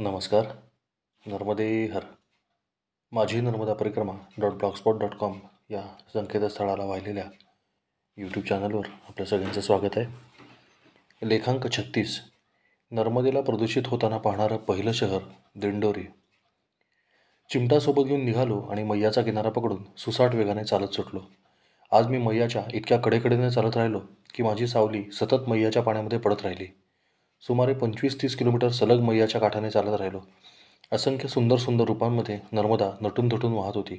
नमस्कार. नर्मदे हर. माझी नर्मदा परिक्रमा .blogspot.com या संकेतस्थळाला वाहिलेल्या यूट्यूब चॅनलवर आपल्या सगळ्यांचं स्वागत आहे. लेखांक 36. नर्मदेला प्रदूषित होताना पाहणारं पहिलं शहर दिंडोरी. चिमटासोबत घेऊन निघालो आणि मैयाचा किनारा पकडून सुसाट वेगाने चालत सुटलो. आज मी मैयाच्या इतक्या कडेकडेने चालत राहिलो की माझी सावली सतत मैयाच्या पाण्यामध्ये पडत राहिली. सुमारे 25-30 किलोमीटर सलग मैयाच्या काठाने चालत राहिलो. असंख्य सुंदर सुंदर रूपांमध्ये नर्मदा नटून थटून वाहत होती.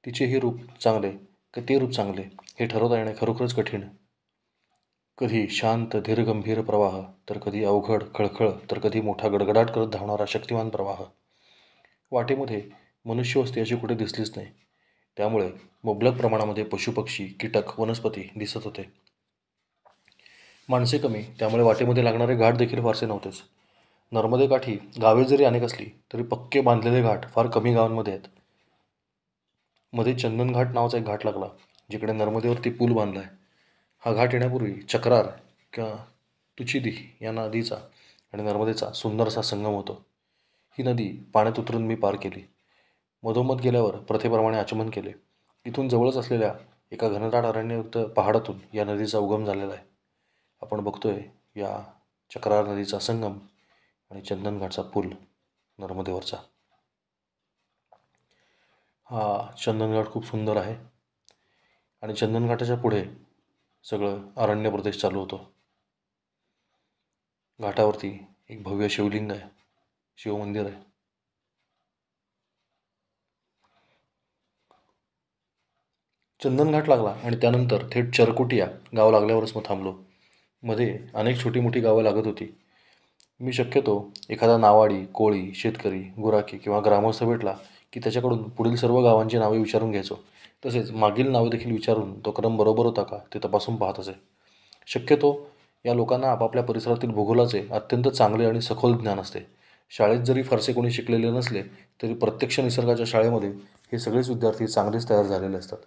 तिचे हे रूप चांगले की ते रूप चांगले हे ठरवता येणे खरोखरच कठीण. कधी शांत धीरगंभीर प्रवाह, तर कधी अवघड खळखळ, तर कधी मोठा गडगडाट करत धावणारा शक्तिमान प्रवाह. वाटेमध्ये मनुष्यवस्ती अशी कुठे दिसलीच नाही. त्यामुळे मुबलक प्रमाणामध्ये पशुपक्षी, कीटक, वनस्पती दिसत होते. माणसे कमी, त्यामुळे वाटेमध्ये लागणारे घाट देखील फारसे नव्हतेच. नर्मदेकाठी गावे जरी अनेक असली तरी पक्के बांधलेले घाट फार कमी गावांमध्ये आहेत. मध्ये चंदन घाट नावाचा एक घाट लागला, जिकडे नर्मदेवरती पूल बांधला आहे. हा घाट येण्यापूर्वी चक्रार किंवा तुचिदी या नदीचा आणि नर्मदेचा सुंदरसा संगम होतो. ही नदी पाण्यात उतरून मी पार केली. मधोमध गेल्यावर प्रथेप्रमाणे आचमन केले. इथून जवळच असलेल्या एका घनदाट अरण्ययुक्त पहाडातून या नदीचा उगम झालेला आहे. आपण बघतोय या चक्रार नदीचा संगम आणि चंदनघाटचा पूल नर्मदेवरचा. हा चंदनघाट खूप सुंदर आहे आणि चंदनघाटाच्या पुढे सगळं अरण्य प्रदेश चालू होतो. घाटावरती एक भव्य शिवलिंग आहे, शिवमंदिर आहे. चंदनघाट लागला आणि त्यानंतर थेट चरकुटिया गाव लागल्यावरच मग थांबलो. मध्ये अनेक छोटी मोठी गावं लागत होती. मी शक्यतो एखादा नावाडी, कोळी, शेतकरी, गुराखी किंवा ग्रामस्थ भेटला की त्याच्याकडून पुढील सर्व गावांची नावे विचारून घ्यायचो. तसेच मागील नावे देखील विचारून तो क्रम बरोबर होता का ते तपासून पाहत असे. शक्यतो या लोकांना आपापल्या परिसरातील भूगोलाचे अत्यंत चांगले आणि सखोल ज्ञान असते. शाळेत जरी फारसे कोणी शिकलेले नसले तरी प्रत्यक्ष निसर्गाच्या शाळेमध्ये हे सगळेच विद्यार्थी चांगलेच तयार झालेले असतात.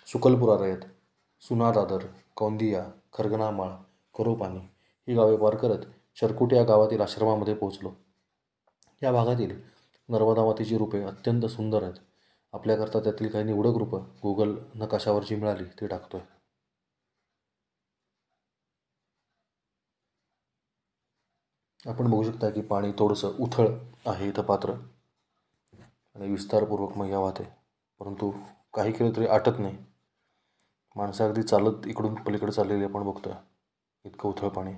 सुकलपुरा रयत, सुनादादर, कौंदिया, खरगनामाळ, कोरोपानी ही गावे पार करत चरकुट या गावातील आश्रमामध्ये पोहोचलो. या भागातील नर्मदा मातेची रूपे अत्यंत सुंदर आहेत. आपल्याकरता त्यातील काही निवडक रूपं गुगल नकाशावर जी मिळाली ती टाकतोय. आपण बघू शकता की पाणी थोडंसं उथळ आहे इथं पात्र आणि विस्तारपूर्वक मैया वाहते, परंतु काही केलं तरी आटत नाही. माणसं अगदी चालत इकडून पलीकडे चाललेली आपण बघतोय. इतकं उथळ पाणी,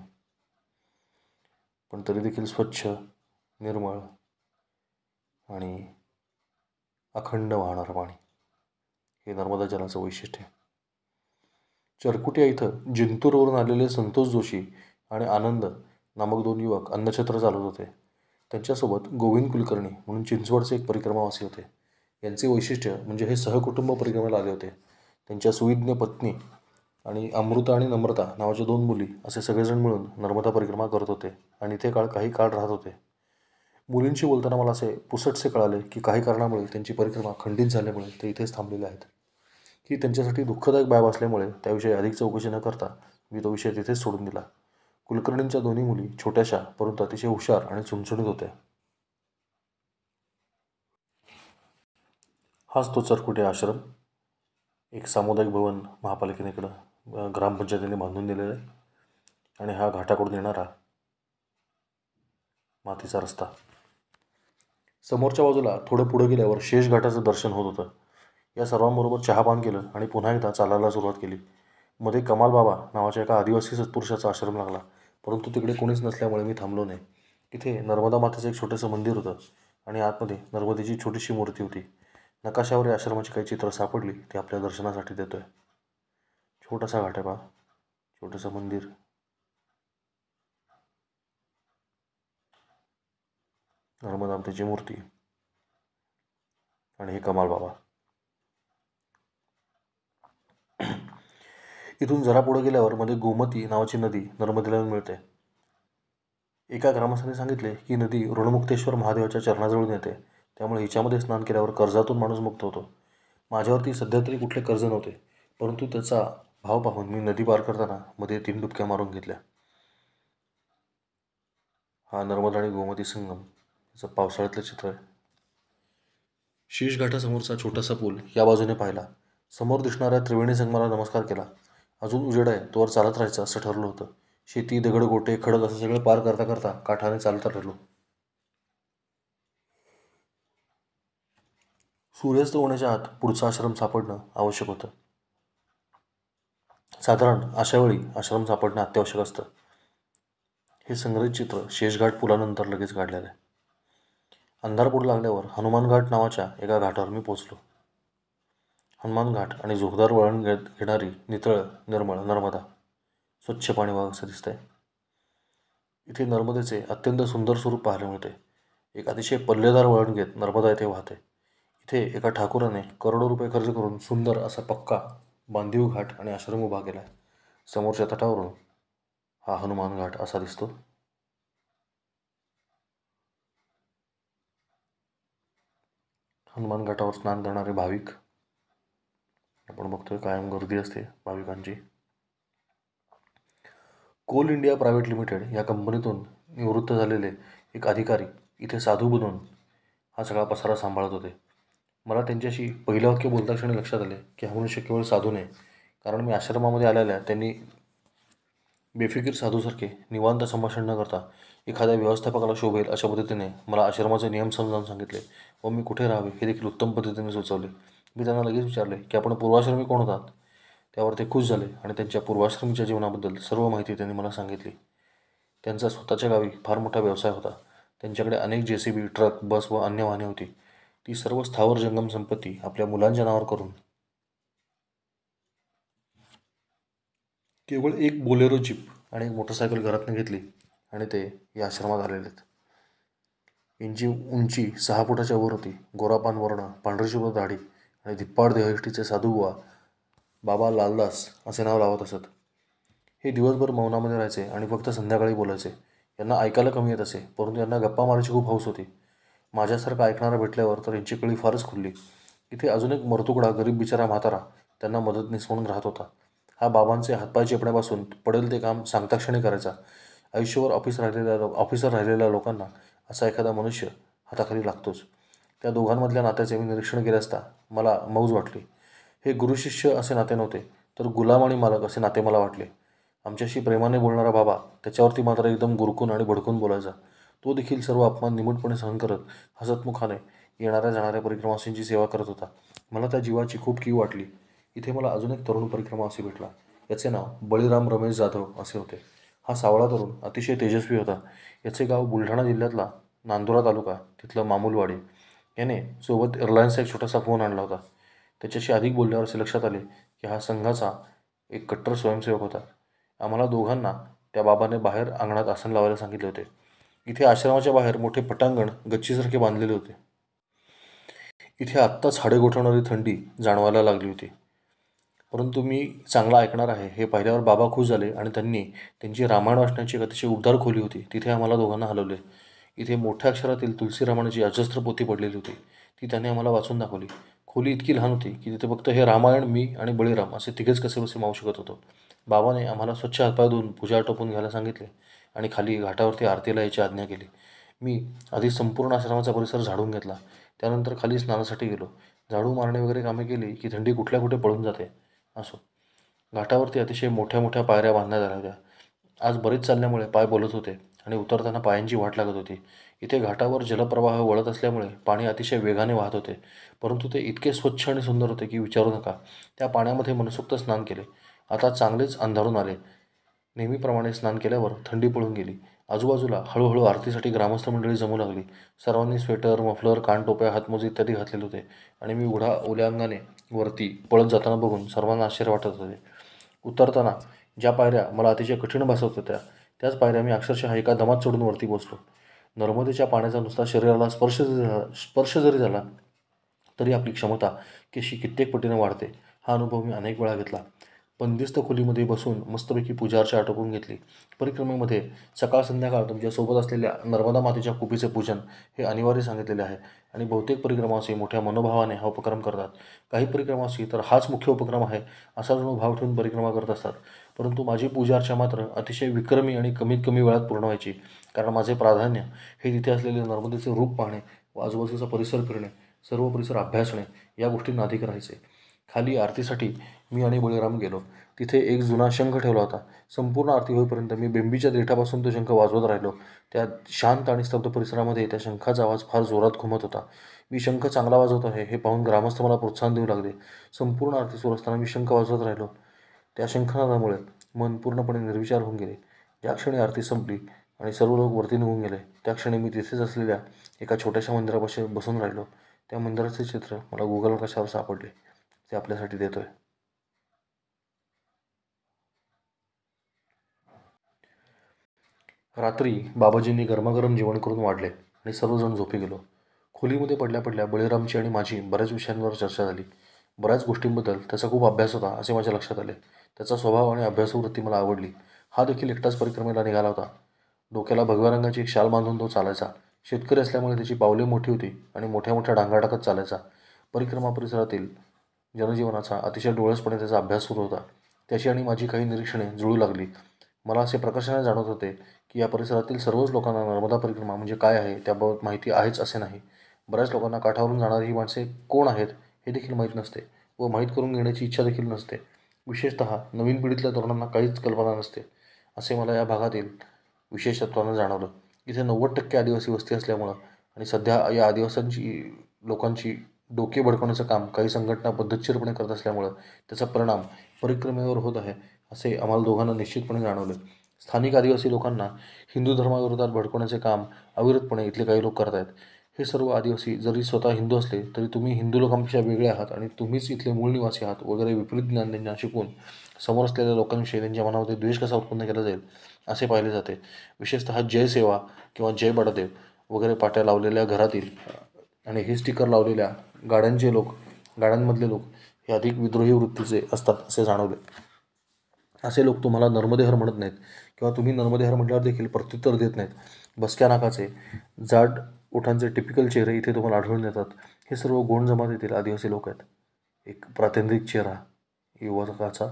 पण तरी देखील स्वच्छ, निर्मळ आणि अखंड वाहणारं पाणी हे नर्मदा जलाचं वैशिष्ट्य आहे. चरकुटिया इथं जिंतूरवरून आलेले संतोष जोशी आणि आनंद नामक 2 युवक अन्नछत्र चालवत होते. त्यांच्यासोबत गोविंद कुलकर्णी म्हणून चिंचवडचे एक परिक्रमावासी होते. यांचे वैशिष्ट्य म्हणजे हे सहकुटुंब परिक्रमेला आले होते. त्यांच्या सुविज्ञ पत्नी आणि अमृता आणि नम्रता नावाच्या 2 मुली असे सगळेजण मिळून नर्मदा परिक्रमा करत होते आणि इथे काही काळ राहत होते. मुलींशी बोलताना मला असे पुसटसे कळाले की काही कारणामुळे त्यांची परिक्रमा खंडित झाल्यामुळे ते इथेच थांबलेले आहेत. ही त्यांच्यासाठी दुःखदायक बाब असल्यामुळे त्याविषयी अधिक चौकशी न करता मी तो विषय तिथेच सोडून दिला. कुलकर्णींच्या 2 मुली छोट्याशा परंतु अतिशय हुशार आणि चुणचुणीत होत्या. हाच तो चरकुटिया आश्रम. एक सामुदायिक भवन महापालिकेने इकडं ग्रामपंचायतीने बांधून दिलेलं आहे आणि हा घाटाकडून येणारा मातीचा रस्ता. समोरच्या बाजूला थोडं पुढं गेल्यावर शेष घाटाचं दर्शन होत होतं. या सर्वांबरोबर चहापान केलं आणि पुन्हा एकदा चालायला सुरुवात केली. मध्ये कमाल बाबा नावाच्या एका आदिवासी सत्पुरुषाचा आश्रम लागला, परंतु तिकडे कोणीच नसल्यामुळे मी थांबलो नाही. इथे नर्मदा मातेचं एक छोटंसं मंदिर होतं आणि आतमध्ये नर्मदेची छोटीशी मूर्ती होती. नकाशावर या आश्रमाची काही चित्र सापडली ती आपल्या दर्शनासाठी देतोय. छोटासा घाट आहे पहा, छोटंसं मंदिर, नर्मदा मातेची मूर्ती आणि हे कमाल बाबा. इथून जरा पुढे गेल्यावर मध्ये गोमती नावाची नदी नर्मदेला मिळते. एका ग्रामस्थाने सांगितले की नदी ऋणमुक्तेश्वर महादेवाच्या चरणाजवळून येते, त्यामुळे हिच्यामध्ये स्नान केल्यावर कर्जातून माणूस मुक्त होतो. माझ्यावरती सध्या तरी कुठले कर्ज नव्हते, परंतु त्याचा भाव पाहून मी नदी पार करताना मध्ये 3 डुबक्या मारून घेतल्या. हा नर्मदा आणि गोमती संगम असं पावसाळ्यातलं चित्र आहे. शीश घाटासमोरचा छोटासा पूल या बाजूने पाहिला. समोर दिसणाऱ्या त्रिवेणी संगमाला नमस्कार केला. अजून उजेड आहे तोवर चालत राहायचं असं ठरलं होतं. शेती, दगड, गोटे, खडक असं सगळं पार करता करता काठाने चालत राहिलो. सूर्यास्त होण्याच्या आत पुढचा आश्रम सापडणं आवश्यक होतं. साधारण अशावेळी आश्रम सापडणं अत्यावश्यक असतं. हे संग्रहित चित्र शेषघाट पुलानंतर लगेच काढलेलं आहे. अंधार पडू लागल्यावर हनुमान घाट नावाच्या एका घाटावर मी पोचलो. हनुमान घाट आणि जोरदार वळण घेणारी नितळ निर्मळ नर्मदा, स्वच्छ पाणी वाह असं दिसतंय. इथे नर्मदेचे अत्यंत सुंदर स्वरूप पाहायला मिळते. एक अतिशय पल्लेदार वळण घेत नर्मदा येथे वाहते. इथे एका ठाकूराने करोडो रुपये खर्च करून सुंदर असा पक्का बांधीव घाट आणि आश्रम उभा केला आहे. समोरच्या तटावरून हा हनुमान घाट असा दिसतो. हनुमान घाटावर स्नान करणारे भाविक आपण बघतोय. कायम गर्दी असते भाविकांची. कोल इंडिया प्रायव्हेट लिमिटेड या कंपनीतून निवृत्त झालेले एक अधिकारी इथे साधू बनून हा सगळा पसारा सांभाळत होते. मला त्यांच्याशी पहिलं वाक्य बोलता क्षणी लक्षात आले की हा मनुष्य केवळ साधू नाही, कारण मी आश्रमामध्ये आलेल्या त्यांनी बेफिकीर साधूसारखे निवांत संभाषण न करता एखाद्या व्यवस्थापकाला शोभेल अशा पद्धतीने मला आश्रमाचे नियम समजावून सांगितले व मी कुठे राहावे हे देखील उत्तम पद्धतीने सुचवले. मी त्यांना लगेच विचारले की आपण पूर्वाश्रमी कोण होतात. त्यावर ते खुश झाले आणि त्यांच्या पूर्वाश्रमीच्या जीवनाबद्दल सर्व माहिती त्यांनी मला सांगितली. त्यांचा स्वतःच्या गावी फार मोठा व्यवसाय होता. त्यांच्याकडे अनेक JCB, ट्रक, बस व अन्य वाहने होती. ती सर्व स्थावर जंगम संपत्ती आपल्या मुलांच्या नावावर करून केवळ एक बोलेरो जीप आणि एक मोटरसायकल घरातून घेतली आणि ते या आश्रमात आलेले आहेत. यांची उंची 6 फुटाच्या वर होती. गोरापान वर्ण, पांढरीशुभ्र दाढी आणि धिप्पाड देहष्टीचे साधूबुवा बाबा लालदास असे नाव लावत असत. हे दिवसभर मौनामध्ये राहायचे आणि फक्त संध्याकाळी बोलायचे. यांना ऐकायला कमी येत असे, परंतु यांना गप्पा मारायची खूप हौस होती. माझ्यासारखा ऐकणारा भेटल्यावर तर यांची कळी फारच खुलली. इथे अजून एक मरतुकडा गरीब बिचारा म्हातारा त्यांना मदतनीस म्हणून राहत होता. हा बाबांचे हातपाय चेपण्यापासून पडेल ते काम सांगता क्षणी करायचा. आयुष्यभर ऑफिसर राहिलेल्या लोकांना असा एखादा मनुष्य हाताखाली लागतोच. त्या दोघांमधल्या नात्याचे मी निरीक्षण केले असता मला मौज वाटली. हे गुरुशिष्य असे नाते नव्हते, तर गुलाम आणि मालक असे नाते मला वाटले. आमच्याशी प्रेमाने बोलणारा बाबा त्याच्यावरती मात्र एकदम गुरकून आणि भडकून बोलायचा. तो देखील सर्व अपमान निमूटपणे सहन करत हसतमुखाने येणाऱ्या जाणाऱ्या परिक्रमावासींची सेवा करत होता. मला त्या जीवाची खूप कीव वाटली. इथे मला अजून एक तरुण परिक्रमावासी भेटला. याचे नाव बळीराम रमेश जाधव असे होते. हा सावळा तरुण अतिशय तेजस्वी होता. याचे गाव बुलढाणा जिल्ह्यातला नांदुरा तालुका, तिथलं मामुलवाडी. याने सोबत एअरलाईन्सचा एक छोटासा फोन आणला होता. त्याच्याशी अधिक बोलल्यावर असे लक्षात आले की हा संघाचा एक कट्टर स्वयंसेवक होता. आम्हाला दोघांना त्या बाबाने बाहेर अंगणात आसन लावायला सांगितले होते. इथे आश्रमाच्या बाहेर मोठे पटांगण गच्चीसारखे बांधलेले होते. इथे आत्ताच हाडे गोठवणारी थंडी जाणवायला लागली होती. परंतु मी चांगला ऐकणार आहे हे पाहिल्यावर बाबा खुश झाले आणि त्यांनी त्यांची रामायण वाचण्याची एक अतिशय उबदार खोली होती तिथे आम्हाला दोघांना हलवले. इथे मोठ्या अक्षरातील तुलसी रामायणाची अजस्त्र पोथी पडलेली होती. ती त्याने आम्हाला वाचून दाखवली. खोली इतकी लहान होती की तिथे फक्त हे रामायण, मी आणि बळीराम असे तिघेच कसेबसे मावू शकत होतो. बाबाने आम्हाला स्वच्छ हातपाय धुवून पूजा आटोपून घ्यायला सांगितले आणि खाली घाटावरती आरतीला यायची आज्ञा केली. मी आधी संपूर्ण आश्रमाचा परिसर झाडून घेतला. त्यानंतर खाली स्नानासाठी गेलो. झाडू मारणे वगैरे कामे केली की थंडी कुठल्या कुठे पळून जाते. असो, घाटावरती अतिशय मोठ्या मोठ्या पायऱ्या बांधण्यात आल्या होत्या. आज बरेच चालल्यामुळे पाय बोलत होते आणि उतरताना पायांची वाट लागत होती. इथे घाटावर जलप्रवाह वळत असल्यामुळे पाणी अतिशय वेगाने वाहत होते, परंतु ते इतके स्वच्छ आणि सुंदर होते की विचारू नका. त्या पाण्यामध्ये मनसोक्त स्नान केले. आता चांगलेच अंधारून आले. नेहमीप्रमाणे स्नान केल्यावर थंडी पळून गेली. आजूबाजूला हळूहळू आरतीसाठी ग्रामस्थ मंडळी जमू लागली. सर्वांनी स्वेटर, मफलर, कानटोप्या, हातमोजे इत्यादी घातलेले होते आणि मी ओल्या अंगाने वरती पळत जाताना बघून सर्वांना आश्चर्य वाटत होते. उतरताना ज्या पायऱ्या मला अतिशय कठीण भासत होत्या त्याच पायऱ्या मी अक्षरशः एका दमात चढून वरती पोचलो. नर्मदेच्या पाण्याचा नुसता शरीराला स्पर्श जरी झाला तरी आपली क्षमता कशी कित्येक पटीने वाढते हा अनुभव मी अनेक वेळा घेतला. बंदिस्त खोलीमध्ये बसून मस्तपैकी पूजार्चा आटोपून घेतली. परिक्रमेमध्ये सकाळ संध्याकाळ तुमच्यासोबत असलेल्या नर्मदा मातेच्या कुपीचे पूजन हे अनिवार्य सांगितलेले आहे आणि बहुतेक परिक्रमावासी मोठ्या मनोभावाने हा उपक्रम करतात. काही परिक्रमावासी तर हाच मुख्य उपक्रम आहे असा जणू भाव ठेवून परिक्रमा करत असतात. परंतु माझी पूजार्चा मात्र अतिशय विक्रमी आणि कमीत कमी वेळात पूर्ण व्हायची. कारण माझे प्राधान्य हे तिथे असलेले नर्मदेचे रूप पाहणे व आजूबाजूचा परिसर फिरणे, सर्व परिसर अभ्यासणे या गोष्टींना अधिक राहायचे. खाली आरतीसाठी मी आणि बळीराम गेलो. तिथे एक जुना शंख ठेवला होता. संपूर्ण आरती होईपर्यंत मी बेंबीच्या देठापासून तो शंख वाजवत राहिलो. त्या शांत आणि स्तब्ध परिसरामध्ये त्या शंखाचा आवाज फार जोरात घुमत होता. मी शंख चांगला वाजवत आहे हे पाहून ग्रामस्थ मला प्रोत्साहन देऊ लागले. संपूर्ण आरती सुरू असताना मी शंख वाजवत राहिलो. त्या शंखनादामुळे मन पूर्णपणे निर्विचार होऊन गेले. ज्या क्षणी आरती संपली आणि सर्व लोक वरती निघून गेले, त्या क्षणी मी तिथेच असलेल्या एका छोट्याशा मंदिरापाशी बसून राहिलो. त्या मंदिराचे चित्र मला गुगल कशावर सापडले, ते आपल्यासाठी देतोय. रात्री बाबाजींनी गरमागरम जेवण करून वाढले आणि सर्वजण झोपी गेलो. खोलीमध्ये पडल्या पडल्या बळीरामची आणि माझी बऱ्याच विषयांवर चर्चा झाली. बऱ्याच गोष्टींबद्दल त्याचा खूप अभ्यास होता असे माझ्या लक्षात आले. त्याचा स्वभाव आणि अभ्यासवृत्ती मला आवडली. हा देखील एकटाच परिक्रमेला निघाला होता. डोक्याला भगव्या रंगाची एक शाल बांधून तो चालायचा. शेतकरी असल्यामुळे त्याची पावले मोठी होती आणि मोठ्या मोठ्या डांगा टाकत चालायचा. परिक्रमा परिसरातील जनजीवनाचा अतिशय डोळसपणे त्याचा अभ्यास सुरू होता. त्याची आणि माझी काही निरीक्षणे जुळू लागली. मला असे प्रकर्षाने जाणवत होते की या परिसरातील सर्वच लोकांना नर्मदा परिक्रमा म्हणजे काय आहे त्याबाबत माहिती आहेच असे नाही. बऱ्याच लोकांना काठावरून जाणारी ही माणसे कोण आहेत हे देखील माहीत नसते व माहीत करून घेण्याची इच्छा देखील नसते. विशेषतः नवीन पिढीतल्या तरुणांना काहीच कल्पना नसते असे मला या भागातील विशेषत्वानं जाणवलं. इथे 90% आदिवासी वस्ती असल्यामुळं आणि सध्या या आदिवासींची लोकांची डोके भडकवण्याचं काम काही संघटना पद्धतशीरपणे करत असल्यामुळं त्याचा परिणाम परिक्रमेवर होत आहे असे आम्हाला दोघांना निश्चितपणे जाणवले. स्थानिक आदिवासी लोकांना हिंदू धर्माविरोधात भडकवण्याचे काम अविरतपणे इथले काही लोक करत आहेत. हे सर्व आदिवासी जरी स्वतः हिंदू असले तरी तुम्ही हिंदू लोकांपेक्षा वेगळे आहात आणि तुम्हीच इथले मूळ निवासी आहात वगैरे विपरीत ज्ञान त्यांना शिकून समोर असलेल्या लोकांविषयी त्यांच्या मनामध्ये द्वेष कसा उत्पन्न केला जाईल असे पाहिले जाते. विशेषतः जय सेवा किंवा जय बडदेव वगैरे पाट्या लावलेल्या घरातील आणि हे स्टिकर लावलेल्या गाड्यांमधले लोक हे अधिक विद्रोही वृत्तीचे असतात असे जाणवले. असे लोक तुम्हाला नर्मदेहर म्हणत नाहीत किंवा तुम्ही नर्मदेहर म्हटल्यावर देखील प्रत्युत्तर देत नाहीत. बसक्या नाकाचे, जाड ओठांचे टिपिकल चेहरे इथे तुम्हाला आढळून येतात. हे सर्व गोंड जमातीतील आदिवासी लोक आहेत. एक प्रातिनिधिक चेहरा युवकाचा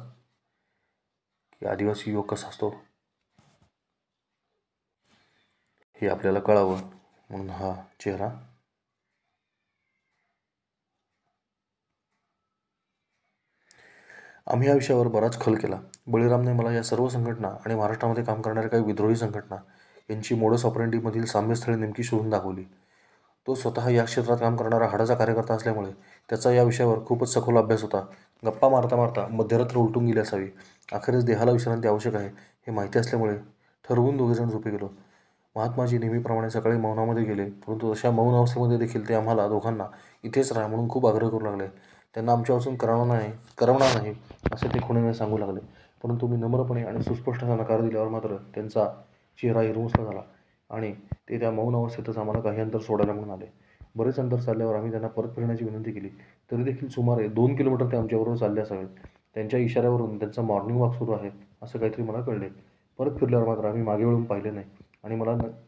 की आदिवासी युवक कसा असतो हे आपल्याला कळावं म्हणून हा चेहरा. आम्ही या विषयावर बराच खल केला. बळीरामने मला या सर्व संघटना आणि महाराष्ट्रामध्ये काम करणाऱ्या काही विद्रोही संघटना यांची मोडस ऑपरेंडीमधील साम्यस्थळे नेमकी शोधून दाखवली. तो स्वतः या क्षेत्रात काम करणारा हाडाचा कार्यकर्ता असल्यामुळे त्याचा या विषयावर खूपच सखोल अभ्यास होता. गप्पा मारता मारता मध्यरात्र उलटून गेली असावी. अखेरीस देहाला विश्रांती आवश्यक आहे हे माहिती असल्यामुळे ठरवून दोघेजण झोपी गेलो. महात्माजी नेहमीप्रमाणे सकाळी मौनामध्ये गेले, परंतु तशा मौन अवस्थेमध्ये देखील ते आम्हाला दोघांना इथेच राहा म्हणून खूप आग्रह करू लागले. त्यांना आमच्यापासून करवणार नाही असे ते खुणेने सांगू लागले. परंतु मी नम्रपणे आणि सुस्पष्ट असा नकार दिल्यावर मात्र त्यांचा चेहरा हिरमुसला झाला आणि ते त्या मौन अवस्थेतच आम्हाला काही अंतर सोडायला म्हणून आले. बरेच अंतर चालल्यावर आम्ही त्यांना परत फिरण्याची विनंती केली तरी देखील सुमारे 2 किलोमीटर ते आमच्याबरोबर चालले असावेत. त्यांच्या इशाऱ्यावरून त्यांचा मॉर्निंग वॉक सुरू आहे असं काहीतरी मला कळले. परत फिरल्यावर मात्र आम्ही मागे वळून पाहिले नाही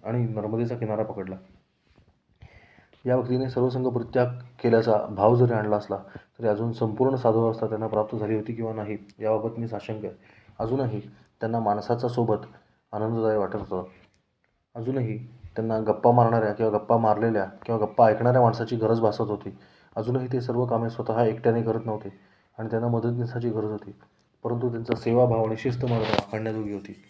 आणि नर्मदेचा किनारा पकडला. या व्यक्तीने सर्वसंग परित्याग केल्याचा भाव जरी आणला असला तरी अजून संपूर्ण साधुअवस्था त्यांना प्राप्त झाली होती किंवा नाही याबाबत मी साशंक आहे. अजूनही त्यांना माणसाचा सोबत आनंददायी वाटत होता. अजूनही त्यांना गप्पा मारणाऱ्या किंवा गप्पा मारलेल्या किंवा गप्पा ऐकणाऱ्या माणसाची गरज भासत होती. अजूनही ते सर्व कामे स्वतः एकट्याने करत नव्हते आणि त्यांना मदतनीसाची गरज होती. परंतु त्यांचा सेवाभाव आणि शिस्त मात्र वाखाणण्याजोगी होती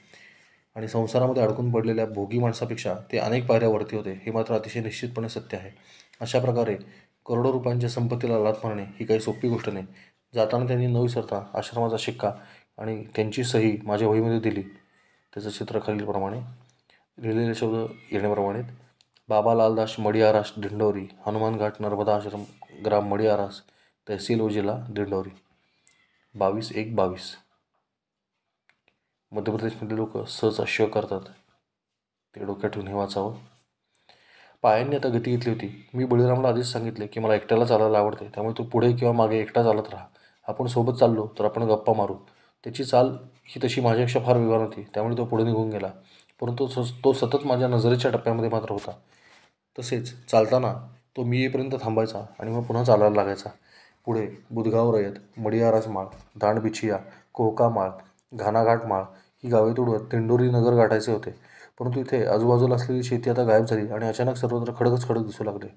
आणि संसारामध्ये अडकून पडलेल्या भोगी माणसापेक्षा ते अनेक पायऱ्या वरती होते हे मात्र अतिशय निश्चितपणे सत्य आहे. अशा प्रकारे करोडो रुपयांच्या संपत्तीला लाथ मारणे ही काही सोपी गोष्ट नाही. जाताना त्यांनी न विसरता आश्रमाचा शिक्का आणि त्यांची सही माझ्या वहीमध्ये दिली. त्याचं चित्र खालीलप्रमाणे लिहिलेले शब्द येण्याप्रमाणे: बाबा लालदास मडियारास दिंडोरी, हनुमान घाट नर्मदा आश्रम, ग्राम मडियारास, तहसील व जिल्हा दिंडोरी, 22/1/22. मध्य प्रदेशमधले लोक सहज श करतात, ते डोक्यात ठेवून हे वाचावं. पायांनी आता गती घेतली होती. मी बळीरामला आधीच सांगितले की मला एकट्याला चालायला आवडते, त्यामुळे तू पुढे किंवा मागे एकटा चालत राहा. आपण सोबत चाललो तर आपण गप्पा मारू. त्याची चाल ही तशी माझ्यापेक्षा फार वेगवान होती, त्यामुळे तो पुढे निघून गेला. परंतु तो सतत माझ्या नजरेच्या टप्प्यामध्ये मात्र होता. तसेच चालताना तो मी येईपर्यंत थांबायचा आणि मग पुन्हा चालायला लागायचा. पुढे बुधगाव रयत, मडियारास माळ, दांडबिछिया, कोहका माळ, घानाघाट माळ ही गावे तोडवत दिंडोरी नगर गाठायचे होते. परंतु इथे आजूबाजूला असलेली शेती आता गायब झाली आणि अचानक सर्वत्र खडकच खडक दिसू लागले.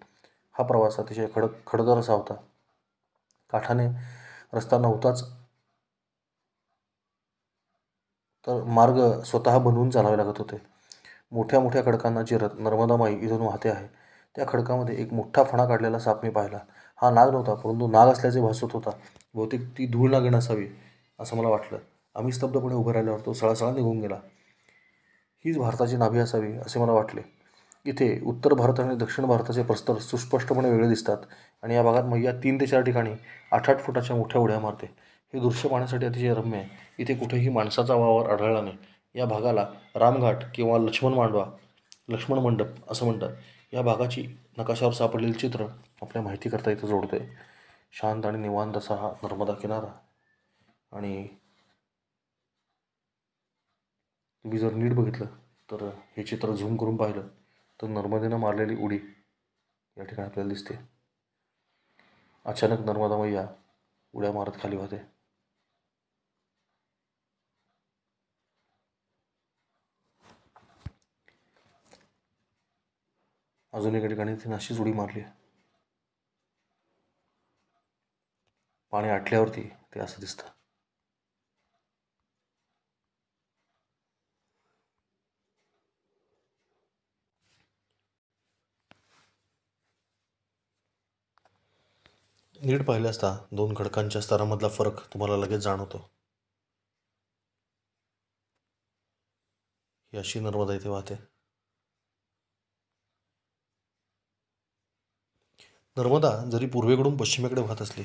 हा प्रवास अतिशय खडतर असा होता. काठाने रस्ता नव्हताच, तर मार्ग स्वतः बनवून चालावे लागत होते. मोठ्या मोठ्या खडकांना चिरत नर्मदामाई इथून वाहते आहे. त्या खडकामध्ये एक मोठा फणा काढलेला साप मी पाहिला. हा नाग नव्हता, परंतु नाग असल्याचे भासत होता. बहुतेक ती धूळ नागिण असावी असं मला वाटलं. आम्ही स्तब्धपणे उभं राहिल्यावर तो सळासळा निघून गेला. हीच भारताची नाभी असावी असे मला वाटले. इथे उत्तर भारत आणि दक्षिण भारताचे प्रस्तर सुस्पष्टपणे वेगळे दिसतात आणि या भागात मैया 3 ते 4 ठिकाणी 8-8 फुटाच्या मोठ्या उड्या मारते. हे दृश्य पाहण्यासाठी अतिशय रम्य आहे. इथे कुठेही माणसाचा वावर आढळला नाही. या भागाला रामघाट किंवा लक्ष्मण मंडप असं म्हणतात. या भागाची नकाशावर सापडलेले चित्र आपल्या माहितीकरता इथं जोडतोय. शांत आणि निवांत असा हा नर्मदा किनारा. आणि तुम्ही जर नीट बघितलं तर हे चित्र झूम करून पाहिलं तर नर्मदेनं मारलेली उडी या ठिकाणी आपल्याला दिसते. अचानक नर्मदा मैया उड्या मारत खाली वाहते. अजून एका ठिकाणी तिने अशीच उडी मारली. पाणी आटल्यावरती ते असं दिसतं. नीट पाहिले असता 2 खडकांच्या स्तरामधला फरक तुम्हाला लगेच जाणवतो. ही अशी नर्मदा इथे वाहते. नर्मदा जरी पूर्वेकडून पश्चिमेकडे वाहत असली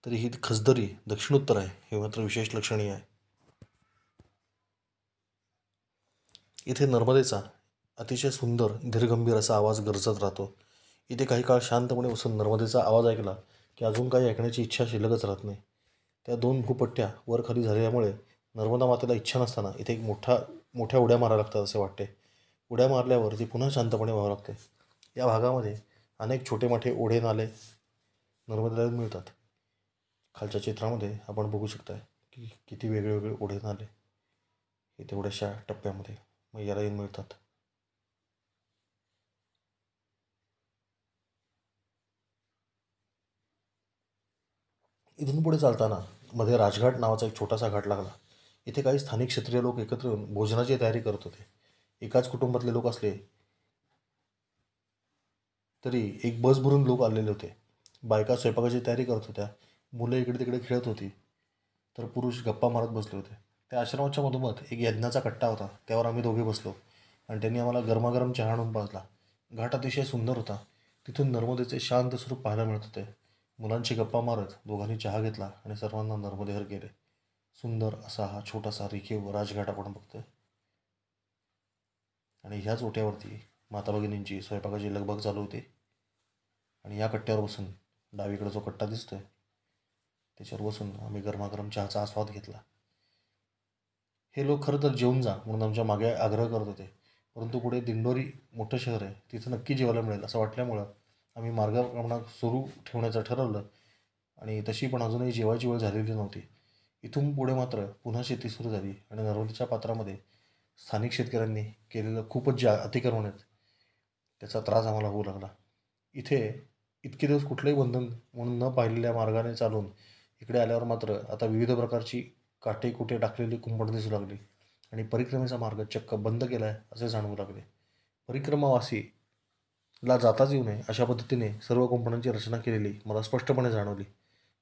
तरी ही खसदरी दक्षिणोत्तर आहे, हे मात्र विशेष लक्षणीय आहे. इथे नर्मदेचा अतिशय सुंदर धीरगंभीर असा आवाज गरजत राहतो. इथे काही काळ शांतपणे बसून नर्मदेचा आवाज ऐकला की अजून काही ऐकण्याची इच्छा शिल्लकच राहत नाही. त्या 2 भूपट्ट्या वर खाली झाल्यामुळे नर्मदा मातेला इच्छा नसताना इथे एक मोठ्या उड्या माराव्या लागतात असे वाटते. उड्या मारल्यावर ती पुन्हा शांतपणे व्हावं लागते. या भागामध्ये अनेक छोटे मोठे ओढे नाले नर्मदेला मिळतात. खालच्या चित्रामध्ये आपण बघू शकताय की किती वेगळे ओढे नाले हे तेवढ्याशा टप्प्यामध्ये मैयाला येऊन मिळतात. इथून पुढे चालताना मध्ये राजघाट नावाचा एक छोटासा घाट लागला. इथे काही स्थानिक क्षत्रिय लोक एकत्र येऊन भोजनाची तयारी करत होते. एकाच कुटुंबातले लोक असले तरी एक बस भरून लोक आलेले होते. बायका स्वयंपाकाची तयारी करत होत्या, मुलं इकडे तिकडे खेळत होती, तर पुरुष गप्पा मारत बसले होते. त्या आश्रमाच्या मधोमध एक यज्ञाचा कट्टा होता. त्यावर आम्ही दोघे बसलो आणि त्यांनी आम्हाला गरमागरम चहा आणून पाजला. घाट अतिशय सुंदर होता. तिथून नर्मदेचे शांत स्वरूप पाहायला मिळत होते. मुलांची गप्पा मारत दोघांनी चहा घेतला आणि सर्वांना नर्मदेवर गेले. सुंदर असा हा छोटासा रेखीव राजघाट आपण बघतोय आणि ह्याच ओट्यावरती माता भगिनींची स्वयंपाकाची लगबग चालू होती. आणि या कट्ट्यावर बसून डावीकडे जो कट्टा दिसतोय त्याच्यावर बसून आम्ही गरमागरम चहाचा आस्वाद घेतला. हे लोक खरं तर जेवून जा म्हणून आमच्या मागे आग्रह करत होते, परंतु पुढे दिंडोरी मोठं शहर आहे, तिथं नक्की जेवायला मिळेल असं वाटल्यामुळं आम्ही मार्गक्रमण सुरू ठेवण्याचं ठरवलं. आणि तशी पण अजूनही जेवायची वेळ झालेली नव्हती. इथून पुढे मात्र पुन्हा शेती सुरू झाली आणि नर्मदेच्या पात्रामध्ये स्थानिक शेतकऱ्यांनी केलेलं खूपच जे अतिक्रमण आहेत त्याचा त्रास आम्हाला होऊ लागला. इथे इतके दिवस कुठलंही बंधन म्हणून न पाहिलेल्या मार्गाने चालून इकडे आल्यावर मात्र आता विविध प्रकारची काटे कुठे टाकलेली कुंपण दिसू लागली आणि परिक्रमेचा मार्ग चक्क बंद केला आहे असे जाणवू लागले. परिक्रमावासीला जाताच येऊ नये अशा पद्धतीने सर्व कुंपणांची रचना केलेली मला स्पष्टपणे जाणवली.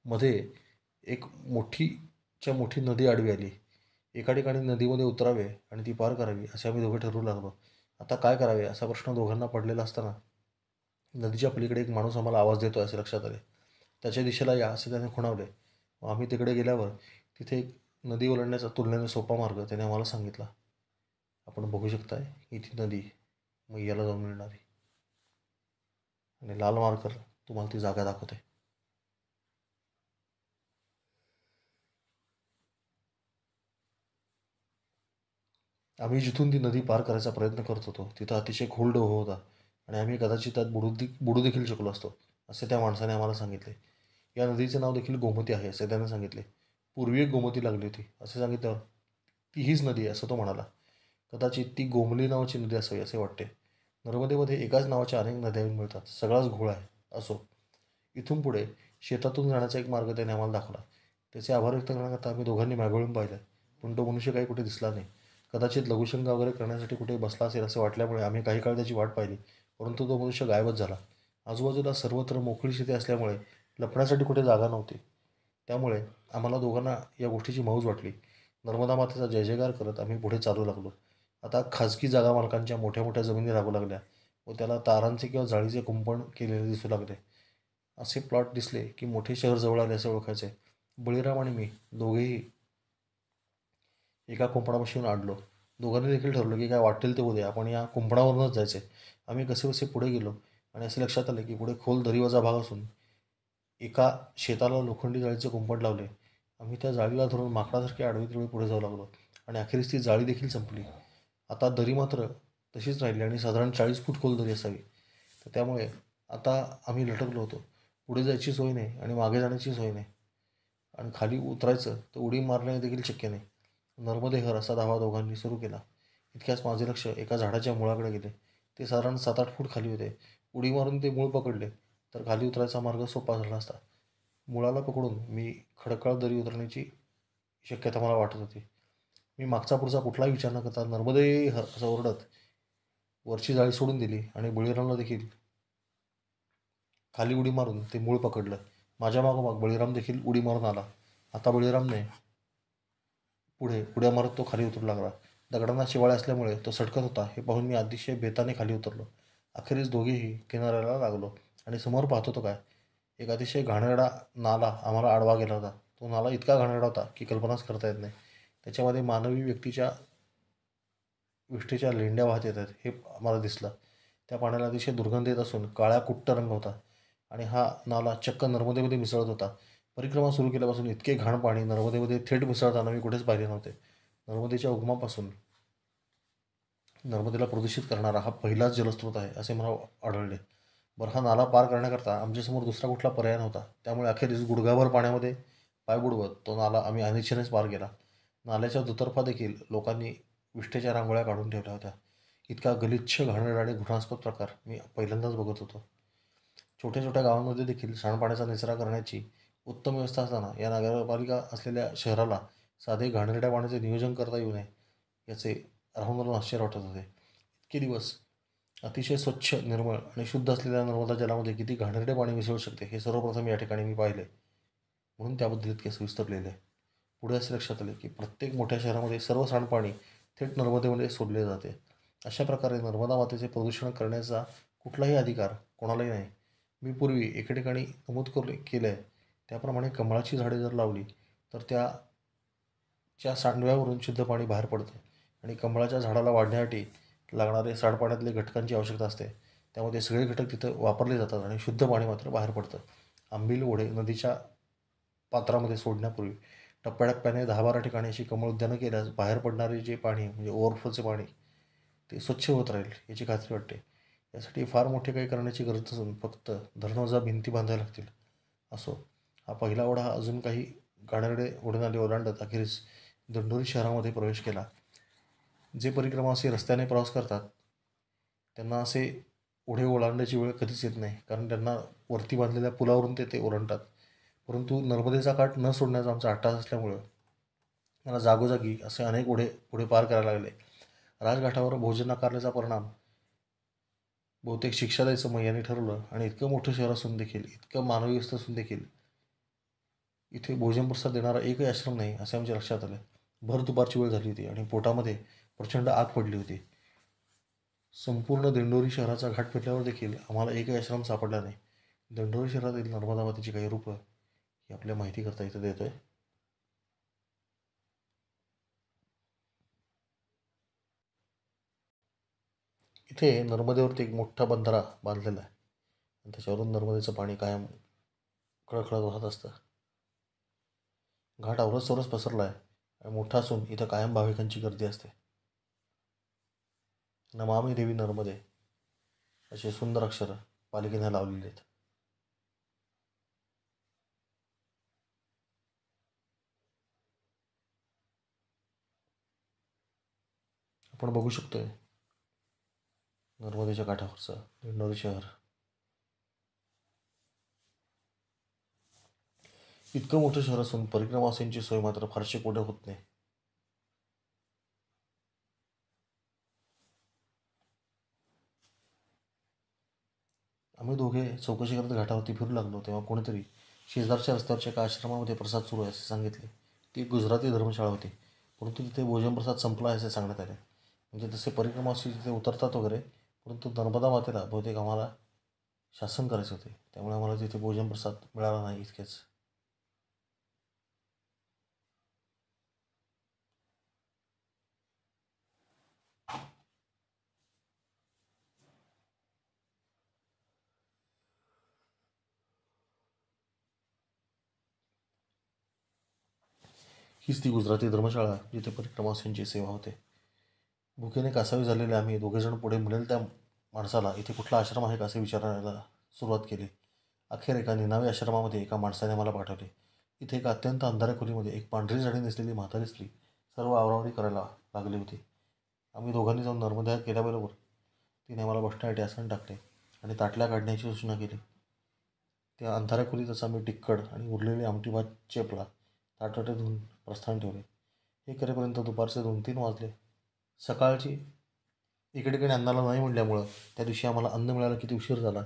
मध्ये एक मोठी नदी आडवी आली. एका ठिकाणी नदीमध्ये उतरावे आणि ती पार करावी असे आम्ही दोघे ठरवू लागलो. आता काय करावे असा प्रश्न दोघांना पडलेला असताना नदीच्या पलीकडे एक माणूस आम्हाला आवाज देतो असे लक्षात आले. त्याच्या दिशेला या असे त्याने खुणावले. आम्ही तिकडे गेल्यावर तिथे एक नदी ओलांडण्याचा तुलनेने सोपा मार्ग त्याने आम्हाला सांगितला. आपण बघू शकताय ही ती नदी मैयाला जाऊन मिळणारी आणि लाल मार्कर तुम्हाला ती जागा दाखवते. आम्ही जिथून ती नदी पार करायचा प्रयत्न करत होतो तिथं अतिशय खोल डोह होता आणि आम्ही कदाचित त्यात बुडू देखील शकलो असतो असे त्या माणसाने आम्हाला सांगितले. या नदीचे नाव देखील गोमती आहे असे त्याने सांगितले. पूर्वी एक गोमती लागली होती असे सांगितल्यावर ती हीच नदी आहे असं तो म्हणाला. कदाचित ती गोमली नावाची नदी असावी असे वाटते. नर्मदेमध्ये एकाच नावाच्या अनेक नद्या मिळतात. सगळाच घोळ आहे. असो. इथून पुढे शेतातून जाण्याचा एक मार्ग त्याने आम्हाला दाखवला. त्याचे आभार व्यक्त करण्याकरता आम्ही दोघांनी मागवळून पाहिलं, पण तो मनुष्य काही कुठे दिसला नाही. कदाचित लघुशंका वगैरे करण्यासाठी कुठे बसला असेल असे वाटल्यामुळे आम्ही काही काळ त्याची वाट पाहिली, परंतु तो मनुष्य गायबच झाला. आजूबाजूला सर्वत्र मोकळी शेती असल्यामुळे लपण्यासाठी कुठे जागा नव्हती. त्यामुळे आम्हाला दोघांना या गोष्टीची मौज वाटली. नर्मदा मातेचा जय जयकार करत आम्ही पुढे चालू लागलो. आता खाजगी जागा मालकांच्या मोठ्या मोठ्या जमिनी लागू लागल्या व त्याला तारांचे किंवा जाळीचे कुंपण केलेले दिसू लागले. असे प्लॉट दिसले की मोठे शहर जवळ आले असे ओळखायचे. बळीराम आणि मी दोघेही एका कुंपणापाशी येऊन अडलो. दोघांनी देखील ठरवलं की काय वाटेल ते उद्या आपण या कुंपणावरूनच जायचे. आम्ही कसेबसे पुढे गेलो आणि असे लक्षात आले की पुढे खोल दरीवजा भाग असून एका शेताला लोखंडी जाळीचे कुंपण लावले. आम्ही त्या जाळीला धरून माकडासारखे आडवी तिडवी पुढे जाऊ लागलो आणि अखेरीस ती जाळी देखील संपली. आता दरी मात्र तशीच राहिली आणि साधारण 40 फूट खोल दरी असावी. तर त्यामुळे आता आम्ही लटकलो होतो. पुढे जायची सोय नाही आणि मागे जाण्याची सोय नाही आणि खाली उतरायचं तर उडी मारणे देखील शक्य नाही. नर्मदे हर असा धावा दोघांनी सुरू केला. इतक्याच माझे लक्ष एका झाडाच्या मुळाकडे गेले. ते साधारण 7-8 फूट खाली होते. उडी मारून ते मूळ पकडले तर खाली उतरायचा मार्ग सोपा झाला असता. मुळाला पकडून मी खडकाळ दरी उतरण्याची शक्यता मला वाटत होती. मी मागचा पुढचा कुठलाही विचार न करता नर्मदे हर असं ओरडत वरची जाळी सोडून दिली आणि बळीरामला देखील खाली उडी मारून ते मूळ पकडलं. माझ्या मागोमाग बळीराम देखील उडी मारून आला. आता बळीरामने पुढे उड्या मारत तो खाली उतरू लागला. दगडांना शिवाळे असल्यामुळे तो सटकत होता हे पाहून मी अतिशय बेताने खाली उतरलो. अखेरीस दोघेही किनाऱ्याला लागलो आणि समोर पाहतो तो काय, एक अतिशय घाणेरडा नाला आम्हाला आडवा गेला होता. तो नाला इतका घाणेरडा होता की कल्पनाच करता येत नाही. त्याच्यामध्ये मानवी व्यक्तीच्या विष्ठेच्या लेंड्या वाहत येत आहेत हे आम्हाला दिसलं. त्या पाण्याला अतिशय दुर्गंध येत असून काळ्या कुट्ट रंग होता आणि हा नाला चक्क नर्मदेमध्ये मिसळत होता. परिक्रमा सुरू केल्यापासून इतके घाण पाणी नर्मदेमध्ये थेट मिसळताना मी कुठेच पाहिले नव्हते. नर्मदेच्या उगमापासून नर्मदेला प्रदूषित करणारा हा पहिलाच जलस्रोत आहे असे मला आढळले. बरं, हा नाला पार करण्याकरता आमच्यासमोर दुसरा कुठला पर्याय नव्हता. त्यामुळे अखेरीस गुडघाभर पाण्यामध्ये पाय बुडवत तो नाला आम्ही अनिच्छेनेच पार केला. नाल्याच्या दुतर्फा देखील लोकांनी विष्ठेच्या रांगोळ्या काढून ठेवल्या होत्या. इतका गलिच्छ, घाणेरडा आणि घृणास्पद प्रकार मी पहिल्यांदाच बघत होतो. छोट्या छोट्या गावांमध्ये देखील सांडपाण्याचा निचरा करण्याची उत्तम व्यवस्था असताना या नगरपालिका असलेल्या शहराला साधे घाणेरड्या पाण्याचे नियोजन करता येऊ नये याचे राहून राहून आश्चर्य वाटत होते. इतके दिवस अतिशय स्वच्छ, निर्मळ आणि शुद्ध असलेल्या नर्मदा जलामध्ये किती घाणेरडे पाणी मिसळू शकते हे सर्वप्रथम या ठिकाणी मी पाहिले, म्हणून त्याबद्दल इतके सविस्तर लिहिले. पुढे असे लक्षात आले की प्रत्येक मोठ्या शहरामध्ये सर्व सांडपाणी थेट नर्मदेमध्ये सोडले जाते. अशा प्रकारे नर्मदा मातेचे प्रदूषण करण्याचा कुठलाही अधिकार कोणालाही नाही. मी पूर्वी एके ठिकाणी नमूद केलं आहे त्याप्रमाणे कमळाची झाडे जर लावली तर त्याच्या सांडव्यावरून शुद्ध पाणी बाहेर पडतं आणि कमळाच्या झाडाला वाढण्यासाठी लागणारे सांडपाण्यातले घटकांची आवश्यकता असते. त्यामध्ये सगळे घटक तिथं वापरले जातात आणि शुद्ध पाणी मात्र बाहेर पडतं. आंबील ओढे नदीच्या पात्रामध्ये सोडण्यापूर्वी टप्प्याटप्प्याने 10-12 ठिकाणी अशी कमळ उद्यानं केल्यास बाहेर पडणारे जे पाणी म्हणजे ओव्हरफ्लोचे पाणी ते स्वच्छ होत राहील याची खात्री वाटते. यासाठी फार मोठे काही करण्याची गरज नसून फक्त धरणवजा भिंती बांधायला लागतील. असो, हा पहिला ओढा अजून काही घाणेरडे ओढेनाले ओलांडत अखेरीस दंडोरी शहरामध्ये प्रवेश केला. जे परिक्रमावासी रस्त्याने प्रवास करतात त्यांना असे ओढे ओलांडण्याची वेळ कधीच येत नाही, कारण त्यांना वरती बांधलेल्या पुलावरून ते ओलांडतात. परंतु नर्मदेचा काठ न सोडण्याचा आमचा अट्टास असल्यामुळं मला जागोजागी असे अनेक ओढे पुढे पार करायला लागले. राजघाटावर भोजन नाकारल्याचा परिणाम बहुतेक शिक्षा द्यायचं मैयाने ठरवलं आणि इतकं मोठं शहर असून देखील, इतकं मानवी व्यवस्था असून देखील इथे भोजन प्रसाद देणारा एकही आश्रम नाही असे आमच्या लक्षात आले. भर दुपारची वेळ झाली होती आणि पोटामध्ये प्रचंड आग पडली होती. संपूर्ण दिंडोरी शहराचा घाट फिरल्यावर देखील आम्हाला एकही आश्रम सापडला नाही. दिंडोरी शहरातील नर्मदा मातेची काही रूपं ही आपल्या माहितीकरता इथं देतोय. इथे नर्मदेवरती एक मोठा बंधारा बांधलेला आहे आणि त्याच्यावरून नर्मदेचं पाणी कायम खळखळत वाहत असतं. घाट अवरच पसरला आहे आणि मोठा असून इथं कायम भाविकांची गर्दी असते. नमामि देवी नर्मदे असे सुंदर अक्षर पालिकेने लावलेले आहेत. आपण बघू शकतोय नर्मदेच्या काठावरचं दिंडोरी शहर. इतकं मोठं शहर असून परिक्रमावासींची सोय मात्र फारशी कुठे होत नाही. आम्ही दोघे चौकशी करत घाटावरती फिरू लागलो तेव्हा कोणीतरी शेजारच्या रस्त्यावरच्या एका आश्रमामध्ये प्रसाद सुरू आहे असे सांगितले. ती एक गुजराती धर्मशाळा होती, परंतु तिथे भोजन प्रसाद संपला आहे असे सांगण्यात आले. म्हणजे तसे परिक्रमावासी तिथे उतरतात वगैरे, परंतु नर्मदा मातेला बहुतेक आम्हाला शासन करायचे होते, त्यामुळे आम्हाला तिथे भोजन प्रसाद मिळाला नाही इतकेच. हीच ती गुजराती धर्मशाळा जिथे परिक्रमावासींची सेवा होते. भुकेने कासावी झालेले आम्ही दोघेजण पुढे मिळेल त्या माणसाला इथे कुठला आश्रम आहे का असे विचारायला सुरुवात केली. अखेर एका निनावी आश्रमामध्ये एका माणसाने मला पाठवले. इथे एका अत्यंत अंधाऱ्या खोलीमध्ये एक पांढरी साडी नेसलेली म्हातारी स्त्री सर्व आवरावरी करायला लागली होती. आम्ही दोघांनी जाऊन नर्मदेहात गेल्याबरोबर तिने आम्हाला बसण्यासाठी आसन टाकले आणि ताटल्या काढण्याची सूचना केली. त्या अंधाऱ्या खोलीतच आम्ही टिक्कड आणि उरलेली आमटी भात चेपला ताटाटे धुवून प्रस्थान ठेवले. हे करेपर्यंत दुपारचे 2-3 वाजले. सकाळची इकडे तिकडे अन्नाला नाही म्हणल्यामुळं त्या दिवशी आम्हाला अन्न मिळायला किती उशीर झाला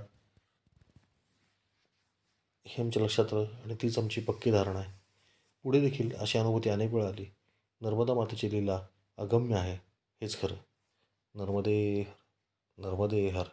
हे आमच्या लक्षात आलं आणि तीच आमची पक्की धारणा आहे. पुढे देखील अशी अनुभूती अनेक वेळा आली. नर्मदा मातेची लीला अगम्य आहे, हेच खरं. नर्मदे नर्मदे हर.